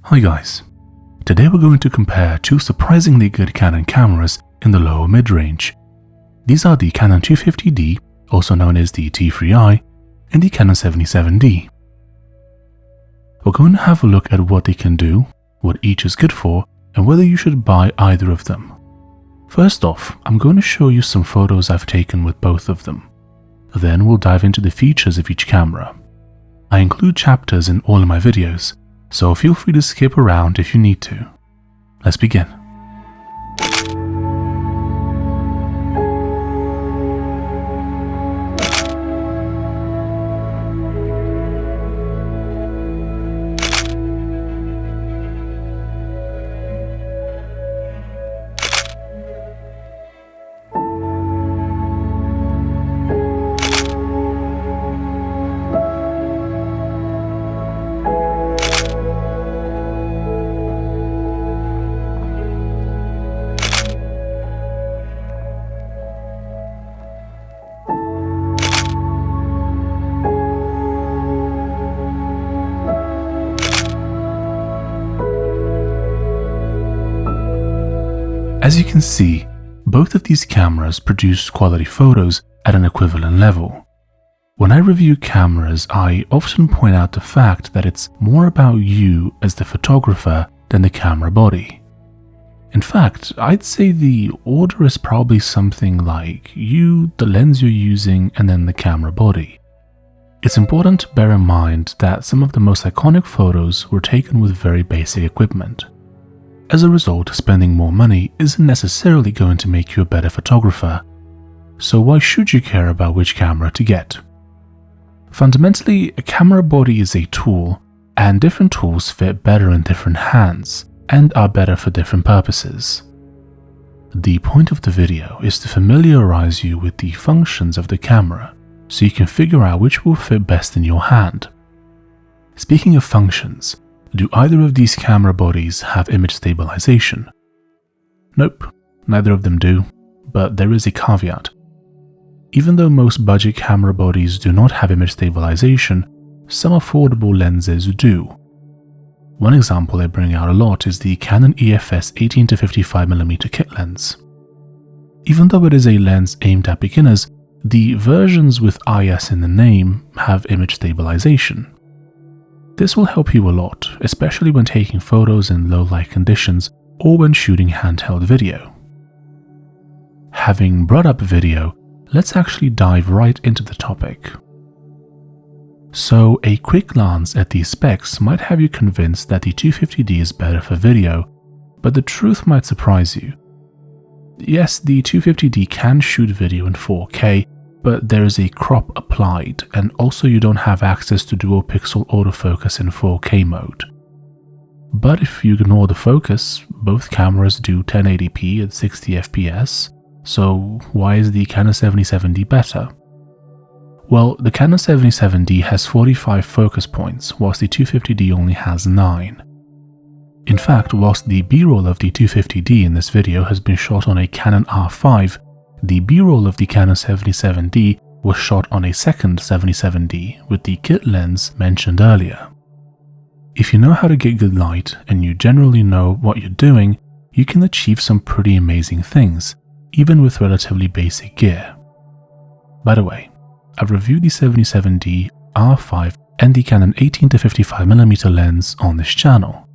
Hi guys, today we're going to compare two surprisingly good Canon cameras in the lower mid-range. These are the Canon 250D, also known as the T3i, and the Canon 77D. We're going to have a look at what they can do, what each is good for, and whether you should buy either of them. First off, I'm going to show you some photos I've taken with both of them. Then we'll dive into the features of each camera. I include chapters in all of my videos, so feel free to skip around if you need to. Let's begin. As you can see, both of these cameras produce quality photos at an equivalent level. When I review cameras, I often point out the fact that it's more about you as the photographer than the camera body. In fact, I'd say the order is probably something like you, the lens you're using, and then the camera body. It's important to bear in mind that some of the most iconic photos were taken with very basic equipment. As a result, spending more money isn't necessarily going to make you a better photographer, so why should you care about which camera to get? Fundamentally, a camera body is a tool, and different tools fit better in different hands and are better for different purposes. The point of the video is to familiarize you with the functions of the camera, so you can figure out which will fit best in your hand. Speaking of functions, do either of these camera bodies have image stabilization? Nope, neither of them do, but there is a caveat. Even though most budget camera bodies do not have image stabilization, some affordable lenses do. One example I bring out a lot is the Canon EOS 18-55mm kit lens. Even though it is a lens aimed at beginners, the versions with IS in the name have image stabilization. This will help you a lot, especially when taking photos in low light conditions or when shooting handheld video. Having brought up video, let's actually dive right into the topic. So, a quick glance at these specs might have you convinced that the 250D is better for video, but the truth might surprise you. Yes, the 250D can shoot video in 4K, but there is a crop applied, and also you don't have access to dual pixel autofocus in 4K mode. But if you ignore the focus, both cameras do 1080p at 60 fps, so why is the Canon 77D better? Well, the Canon 77D has 45 focus points, whilst the 250D only has 9. In fact, whilst the B-roll of the 250D in this video has been shot on a Canon R5, the B-roll of the Canon 77D was shot on a second 77D with the kit lens mentioned earlier. If you know how to get good light and you generally know what you're doing, you can achieve some pretty amazing things, even with relatively basic gear. By the way, I've reviewed the 77D, R5 and the Canon 18-55mm lens on this channel.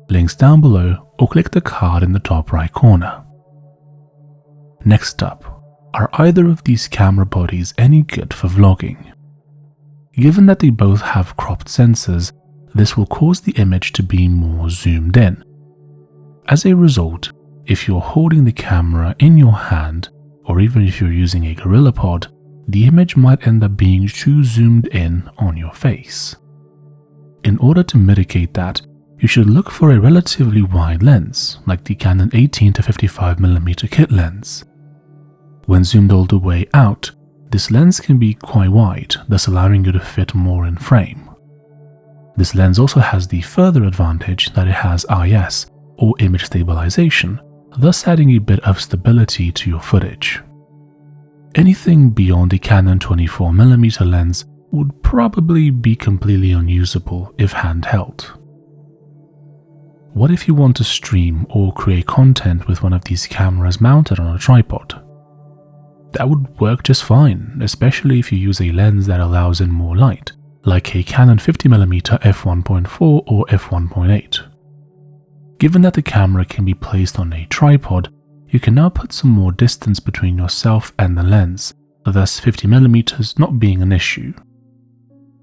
Links down below or click the card in the top right corner. Next up, are either of these camera bodies any good for vlogging? Given that they both have cropped sensors, this will cause the image to be more zoomed in. As a result, if you're holding the camera in your hand, or even if you're using a GorillaPod, the image might end up being too zoomed in on your face. In order to mitigate that, you should look for a relatively wide lens, like the Canon 18-55mm kit lens. When zoomed all the way out, this lens can be quite wide, thus allowing you to fit more in frame. This lens also has the further advantage that it has IS, or image stabilization, thus adding a bit of stability to your footage. Anything beyond the Canon 24mm lens would probably be completely unusable if handheld. What if you want to stream or create content with one of these cameras mounted on a tripod? That would work just fine, especially if you use a lens that allows in more light, like a Canon 50mm f1.4 or f1.8. Given that the camera can be placed on a tripod, you can now put some more distance between yourself and the lens, thus 50mm not being an issue.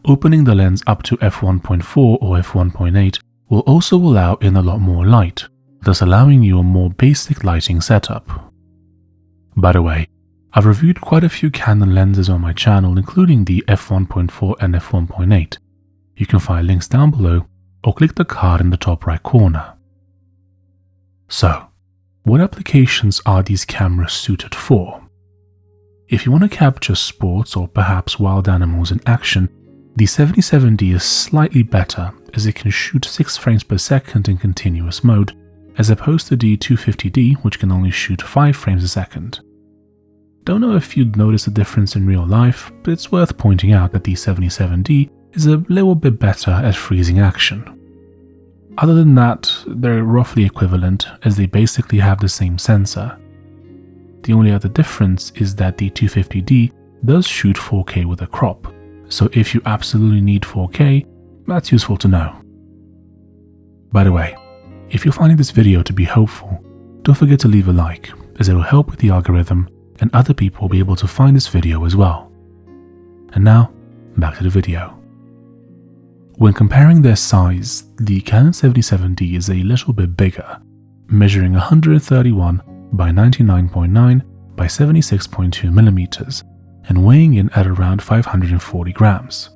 Opening the lens up to f1.4 or f1.8 will also allow in a lot more light, thus allowing you a more basic lighting setup. By the way, I've reviewed quite a few Canon lenses on my channel, including the f1.4 and f1.8. You can find links down below or click the card in the top right corner. So, what applications are these cameras suited for? If you want to capture sports or perhaps wild animals in action, the 77D is slightly better as it can shoot 6 frames per second in continuous mode, as opposed to the 250D, which can only shoot 5 frames a second. Don't know if you'd notice a difference in real life, but it's worth pointing out that the 77D is a little bit better at freezing action. Other than that, they're roughly equivalent as they basically have the same sensor. The only other difference is that the 250D does shoot 4K with a crop, so if you absolutely need 4K, that's useful to know. By the way, if you're finding this video to be helpful, don't forget to leave a like, as it will help with the algorithm and other people will be able to find this video as well. And now, back to the video. When comparing their size, the Canon 77D is a little bit bigger, measuring 131 by 99.9 by 76.2mm and weighing in at around 540 grams.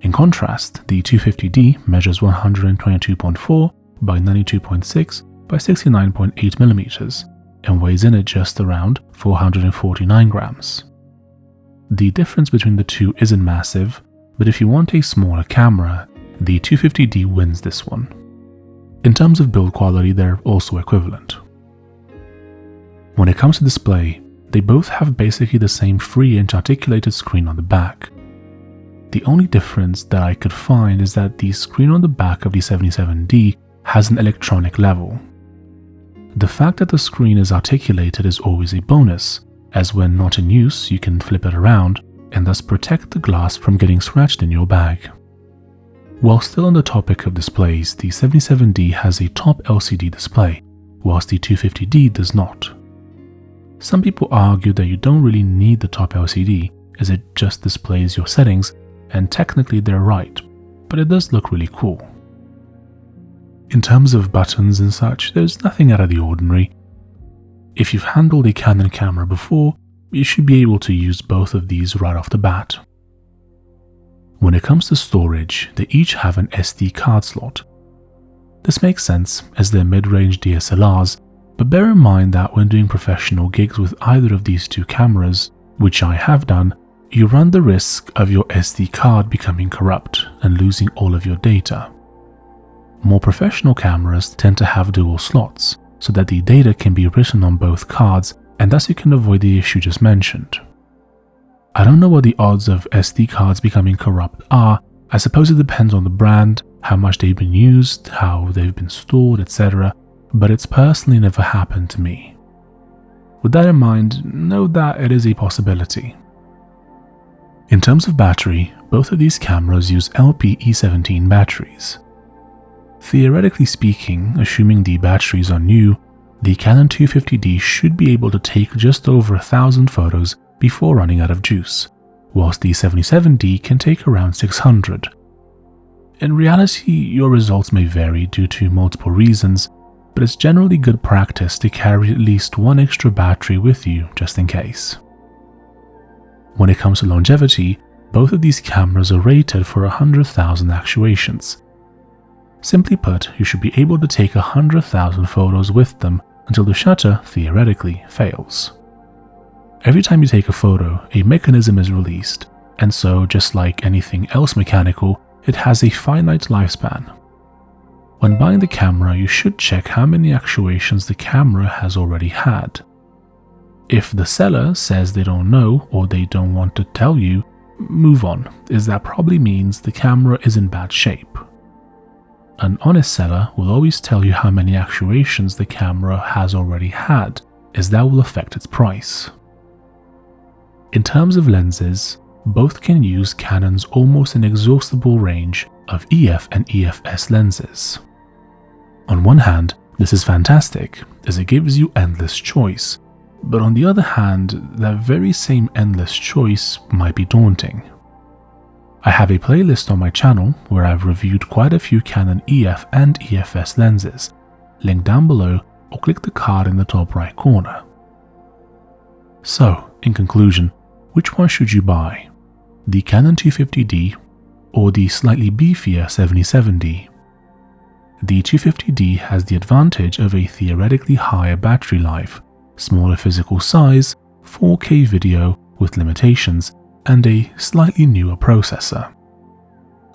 In contrast, the 250D measures 122.4 by 92.6 by 69.8mm and weighs in at just around 449 grams. The difference between the two isn't massive, but if you want a smaller camera, the 250D wins this one. In terms of build quality, they're also equivalent. When it comes to display, they both have basically the same 3-inch articulated screen on the back. The only difference that I could find is that the screen on the back of the 77D has an electronic level. The fact that the screen is articulated is always a bonus, as when not in use you can flip it around and thus protect the glass from getting scratched in your bag. While still on the topic of displays, the 77D has a top LCD display, whilst the 250D does not. Some people argue that you don't really need the top LCD, as it just displays your settings, and technically they're right, but it does look really cool. In terms of buttons and such, there's nothing out of the ordinary. If you've handled a Canon camera before, you should be able to use both of these right off the bat. When it comes to storage, they each have an SD card slot. This makes sense as they're mid-range DSLRs, but bear in mind that when doing professional gigs with either of these two cameras, which I have done, you run the risk of your SD card becoming corrupt and losing all of your data. More professional cameras tend to have dual slots, so that the data can be written on both cards and thus you can avoid the issue just mentioned. I don't know what the odds of SD cards becoming corrupt are. I suppose it depends on the brand, how much they've been used, how they've been stored, etc., but it's personally never happened to me. With that in mind, know that it is a possibility. In terms of battery, both of these cameras use LPE17 batteries. Theoretically speaking, assuming the batteries are new, the Canon 250D should be able to take just over 1,000 photos before running out of juice, whilst the 77D can take around 600. In reality, your results may vary due to multiple reasons, but it's generally good practice to carry at least one extra battery with you just in case. When it comes to longevity, both of these cameras are rated for 100,000 actuations. Simply put, you should be able to take 100,000 photos with them until the shutter, theoretically, fails. Every time you take a photo, a mechanism is released, and so, just like anything else mechanical, it has a finite lifespan. When buying the camera, you should check how many actuations the camera has already had. If the seller says they don't know or they don't want to tell you, move on, as that probably means the camera is in bad shape. An honest seller will always tell you how many actuations the camera has already had, as that will affect its price. In terms of lenses, both can use Canon's almost inexhaustible range of EF and EFS lenses. On one hand, this is fantastic, as it gives you endless choice, but on the other hand, that very same endless choice might be daunting. I have a playlist on my channel where I've reviewed quite a few Canon EF and EFS lenses, link down below or click the card in the top right corner. So, in conclusion, which one should you buy? The Canon 250D or the slightly beefier 77D? The 250D has the advantage of a theoretically higher battery life, smaller physical size, 4K video with limitations, and a slightly newer processor.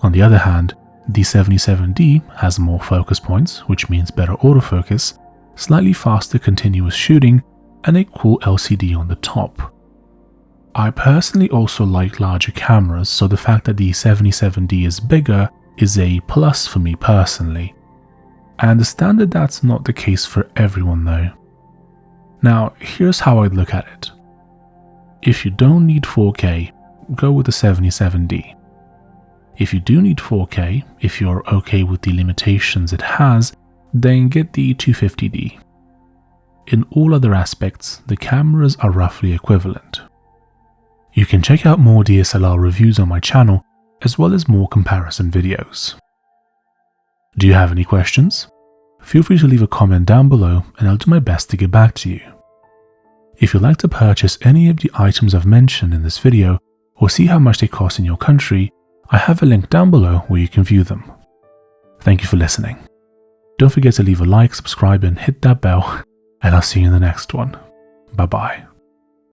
On the other hand, the 77D has more focus points, which means better autofocus, slightly faster continuous shooting, and a cool LCD on the top. I personally also like larger cameras, so the fact that the 77D is bigger is a plus for me personally. I understand that that's not the case for everyone though. Now, here's how I'd look at it. If you don't need 4K, go with the 77D. If you do need 4K, if you're okay with the limitations it has, then get the 250D. In all other aspects, the cameras are roughly equivalent. You can check out more DSLR reviews on my channel, as well as more comparison videos. Do you have any questions? Feel free to leave a comment down below and I'll do my best to get back to you. If you'd like to purchase any of the items I've mentioned in this video, or see how much they cost in your country, I have a link down below where you can view them. Thank you for listening. Don't forget to leave a like, subscribe and hit that bell, and I'll see you in the next one. Bye bye.